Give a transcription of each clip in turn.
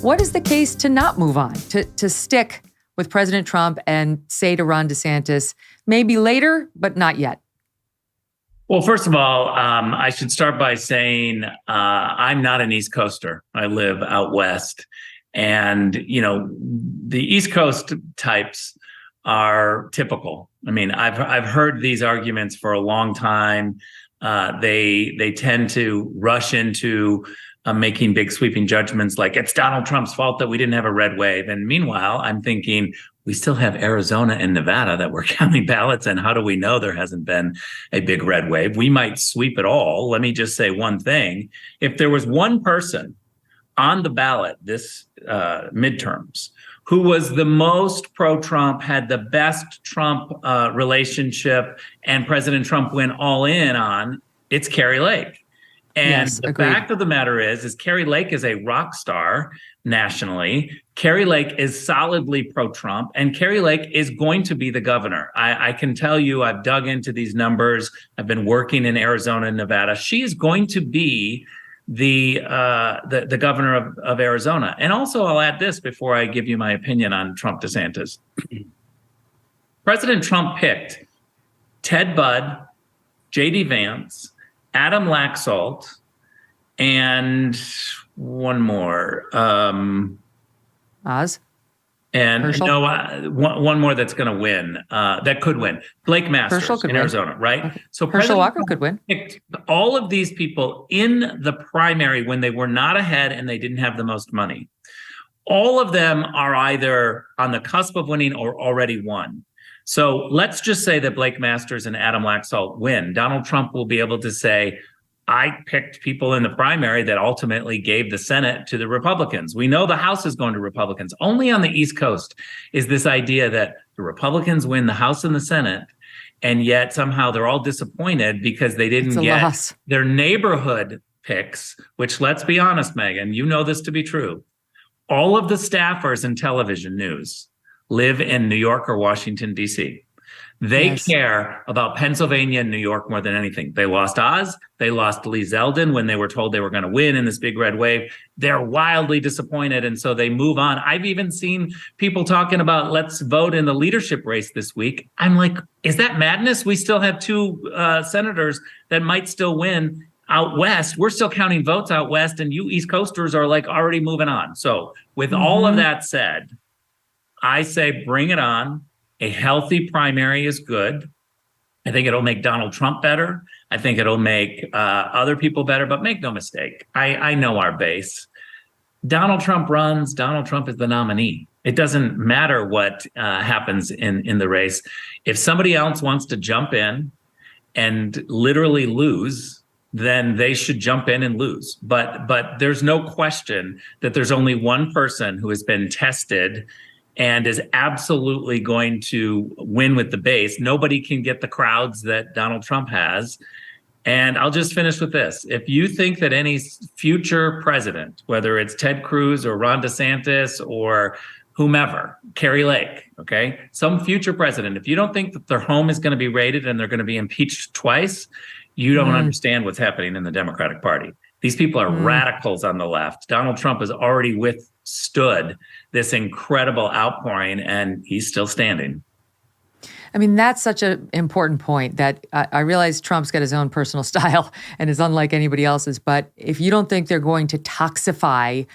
What is the case to not move on, to stick with President Trump and say to Ron DeSantis, maybe later, but not yet? Well, first of all, I should start by saying I'm not an East Coaster. I live out West. And, the East Coast types are typical. I mean, I've heard these arguments for a long time. They tend to rush into making big sweeping judgments like it's Donald Trump's fault that we didn't have a red wave. And meanwhile, I'm thinking we still have Arizona and Nevada that we're counting ballots. And how do we know there hasn't been a big red wave? We might sweep it all. Let me just say one thing. If there was one person on the ballot this midterms who was the most pro-Trump, had the best Trump relationship, and President Trump went all in on, it's Kari Lake. And yes, the agreed. fact of the matter is Kari Lake is a rock star nationally. Kari Lake is solidly pro-Trump, and Kari Lake is going to be the governor. I can tell you, I've dug into these numbers. I've been working in Arizona and Nevada. She is going to be the governor of Arizona. And also, I'll add this before I give you my opinion on Trump DeSantis. President Trump picked Ted Budd, J.D. Vance, Adam Laxalt, and one more. Oz? And Herschel? no, one more that's going to win, that could win. Blake Masters in Arizona, right? Okay. So Herschel President Walker Trump could win. picked all of these people in the primary when they were not ahead and they didn't have the most money. All of them are either on the cusp of winning or already won. So let's just say that Blake Masters and Adam Laxalt win. Donald Trump will be able to say, I picked people in the primary that ultimately gave the Senate to the Republicans. We know the House is going to Republicans. Only on the East Coast is this idea that the Republicans win the House and the Senate, and yet somehow they're all disappointed because they didn't get loss. Their neighborhood picks, which, let's be honest, Megyn, you know this to be true. All of the staffers in television news live in New York or Washington, D.C. They care about Pennsylvania and New York more than anything. They lost Oz. They lost Lee Zeldin when they were told they were going to win in this big red wave. They're wildly disappointed, and so they move on. I've even seen people talking about let's vote in the leadership race this week. I'm like, is that madness? We still have two senators that might still win out West. We're still counting votes out West, and you East Coasters are like already moving on. So with all of that said, I say bring it on. A healthy primary is good. I think it'll make Donald Trump better. I think it'll make other people better, but make no mistake. I know our base. Donald Trump runs. Donald Trump is the nominee. It doesn't matter what happens in the race. If somebody else wants to jump in and literally lose, then they should jump in and lose. But there's no question that there's only one person who has been tested and is absolutely going to win with the base. Nobody can get the crowds that Donald Trump has. And I'll just finish with this. If you think that any future president, whether it's Ted Cruz or Ron DeSantis or whomever, Kari Lake, okay, some future president, if you don't think that their home is going to be raided and they're going to be impeached twice, you don't understand what's happening in the Democratic Party. These people are radicals on the left. Donald Trump has already withstood this incredible outpouring, and he's still standing. I mean, that's such an important point that I realize Trump's got his own personal style and is unlike anybody else's. But if you don't think they're going to toxify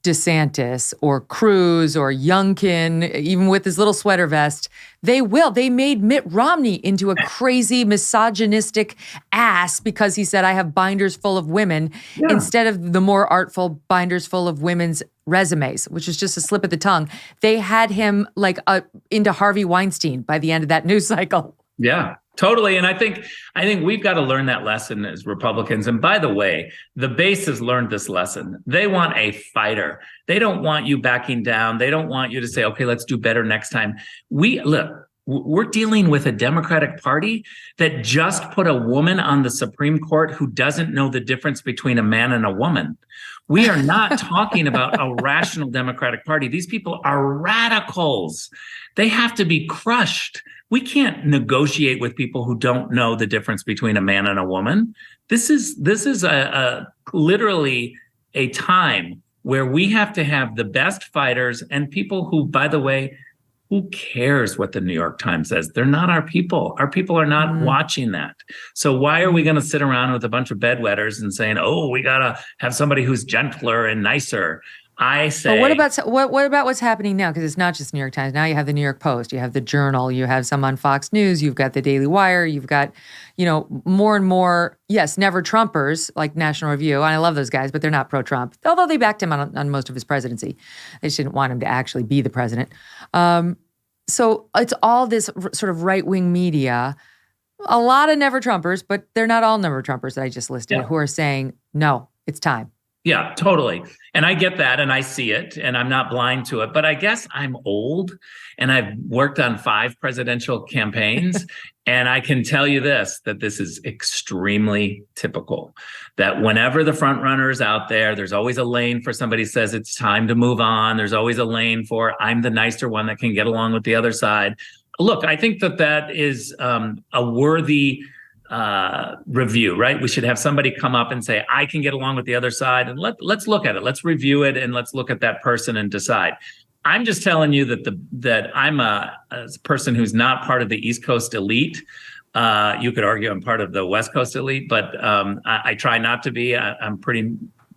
DeSantis or Cruz or Youngkin, even with his little sweater vest, they will. They made Mitt Romney into a crazy misogynistic ass because he said, I have binders full of women, instead of the more artful binders full of women's resumes, which is just a slip of the tongue. They had him like into Harvey Weinstein by the end of that news cycle. Yeah, totally. And I think we've got to learn that lesson as Republicans. And by the way, the base has learned this lesson. They want a fighter. They don't want you backing down. They don't want you to say, okay, let's do better next time. We're dealing with a Democratic Party that just put a woman on the Supreme Court who doesn't know the difference between a man and a woman. We are not talking about a rational Democratic Party. These people are radicals. They have to be crushed. We can't negotiate with people who don't know the difference between a man and a woman. This is literally a time where we have to have the best fighters and people who, by the way, who cares what the New York Times says? They're not our people. Our people are not watching that. So why are we going to sit around with a bunch of bedwetters and saying, oh, we got to have somebody who's gentler and nicer? I say, but what about what's happening now? Because it's not just New York Times. Now you have the New York Post, you have the Journal, you have some on Fox News, you've got the Daily Wire, you've got, more and more, yes, never Trumpers like National Review. And I love those guys, but they're not pro-Trump, although they backed him on most of his presidency. They just didn't want him to actually be the president. So it's all this sort of right-wing media, a lot of never Trumpers, but they're not all never Trumpers that I just listed, who are saying, no, it's time. Yeah, totally. And I get that and I see it and I'm not blind to it, but I guess I'm old and I've worked on 5 presidential campaigns. And I can tell you that this is extremely typical, that whenever the front runner is out there, there's always a lane for somebody who says it's time to move on. There's always a lane for I'm the nicer one that can get along with the other side. Look, I think that is a worthy review, right? We should have somebody come up and say, I can get along with the other side, and let's look at it. Let's review it and let's look at that person and decide. I'm just telling you that I'm a person who's not part of the East Coast elite. You could argue I'm part of the West Coast elite, but I try not to be. I'm pretty.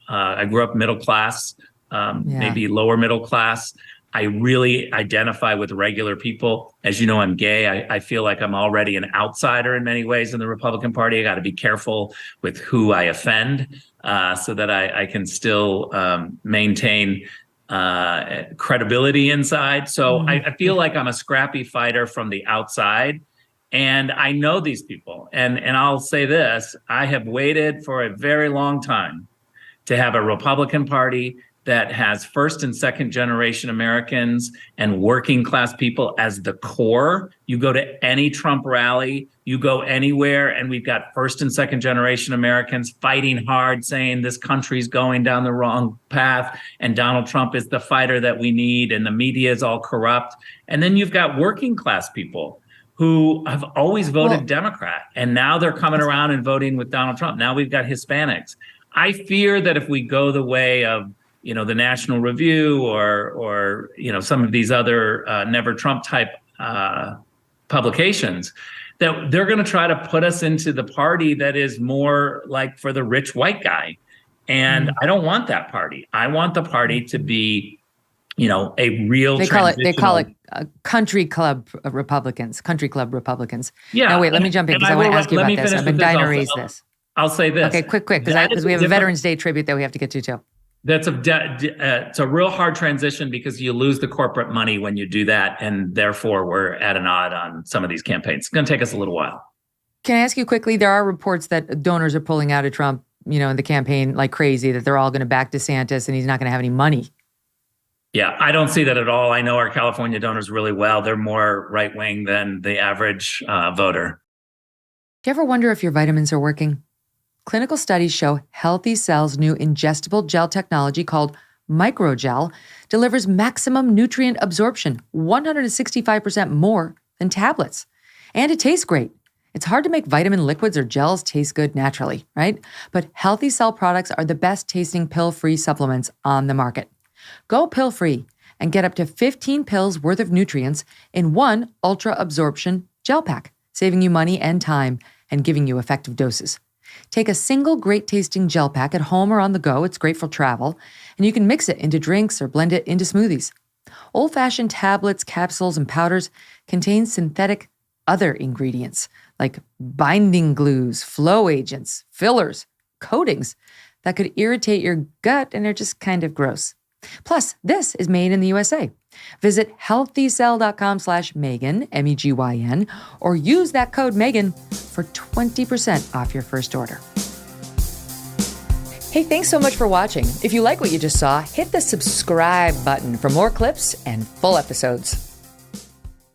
I grew up middle class, maybe lower middle class. I really identify with regular people. As you know, I'm gay. I feel like I'm already an outsider in many ways in the Republican Party. I got to be careful with who I offend so that I can still maintain credibility inside. So I feel like I'm a scrappy fighter from the outside. And I know these people. And I'll say this, I have waited for a very long time to have a Republican Party that has first and second generation Americans and working class people as the core. You go to any Trump rally, you go anywhere, and we've got first and second generation Americans fighting hard, saying this country's going down the wrong path, and Donald Trump is the fighter that we need, and the media is all corrupt. And then you've got working class people who have always voted Democrat, and now they're coming around and voting with Donald Trump. Now we've got Hispanics. I fear that if we go the way of the National Review or some of these other never Trump type publications, that they're going to try to put us into the party that is more like for the rich white guy. And I don't want that party. I want the party to be, a real They call it country club Republicans. Yeah. No, wait, let me jump in because I want to ask you about this. I've been dying to raise this. I'll say this. Okay, quick, because we have a Veterans Day tribute that we have to get to too. It's a real hard transition because you lose the corporate money when you do that. And therefore, we're at an odd on some of these campaigns. It's going to take us a little while. Can I ask you quickly? There are reports that donors are pulling out of Trump, in the campaign like crazy, that they're all going to back DeSantis and he's not going to have any money. Yeah, I don't see that at all. I know our California donors really well. They're more right-wing than the average voter. Do you ever wonder if your vitamins are working? Clinical studies show Healthy Cell's new ingestible gel technology called microgel delivers maximum nutrient absorption, 165% more than tablets. And it tastes great. It's hard to make vitamin liquids or gels taste good naturally, right? But Healthy Cell products are the best tasting pill-free supplements on the market. Go pill-free and get up to 15 pills worth of nutrients in one ultra absorption gel pack, saving you money and time and giving you effective doses. Take a single great-tasting gel pack at home or on the go. It's great for travel. And you can mix it into drinks or blend it into smoothies. Old-fashioned tablets, capsules, and powders contain synthetic other ingredients like binding glues, flow agents, fillers, coatings that could irritate your gut and are just kind of gross. Plus, this is made in the USA. Visit healthycell.com/Megyn, MEGYN, or use that code Megyn for 20% off your first order. Hey, thanks so much for watching. If you like what you just saw, hit the subscribe button for more clips and full episodes.